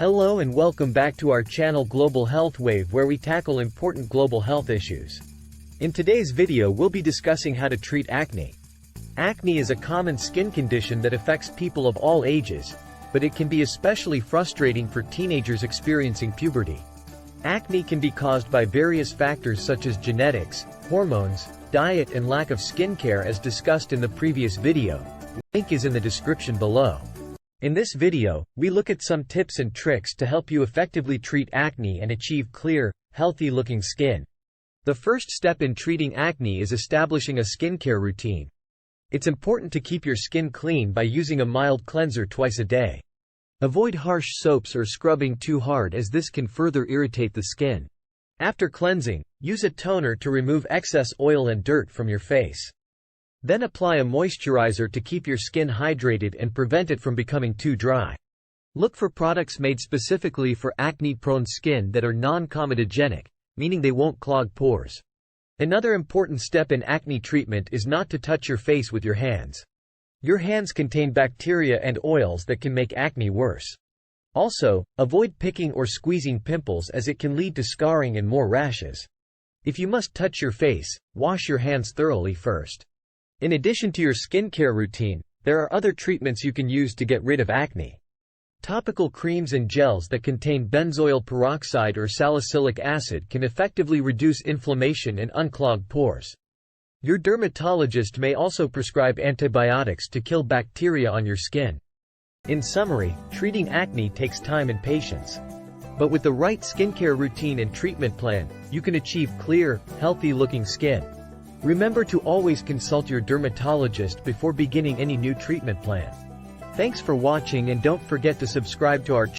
Hello and welcome back to our channel Global Health Wave, where we tackle important global health issues. In today's video we'll be discussing how to treat acne. Acne is a common skin condition that affects people of all ages, but it can be especially frustrating for teenagers experiencing puberty. Acne can be caused by various factors such as genetics, hormones, diet and lack of skincare, as discussed in the previous video. Link is in the description below. In this video, we look at some tips and tricks to help you effectively treat acne and achieve clear, healthy-looking skin. The first step in treating acne is establishing a skincare routine. It's important to keep your skin clean by using a mild cleanser twice a day. Avoid harsh soaps or scrubbing too hard, as this can further irritate the skin. After cleansing, use a toner to remove excess oil and dirt from your face. Then apply a moisturizer to keep your skin hydrated and prevent it from becoming too dry. Look for products made specifically for acne-prone skin that are non-comedogenic, meaning they won't clog pores. Another important step in acne treatment is not to touch your face with your hands. Your hands contain bacteria and oils that can make acne worse. Also, avoid picking or squeezing pimples, as it can lead to scarring and more rashes. If you must touch your face, wash your hands thoroughly first. In addition to your skincare routine, there are other treatments you can use to get rid of acne. Topical creams and gels that contain benzoyl peroxide or salicylic acid can effectively reduce inflammation and unclog pores. Your dermatologist may also prescribe antibiotics to kill bacteria on your skin. In summary, treating acne takes time and patience. But with the right skincare routine and treatment plan, you can achieve clear, healthy-looking skin. Remember to always consult your dermatologist before beginning any new treatment plan. Thanks for watching, and don't forget to subscribe to our channel.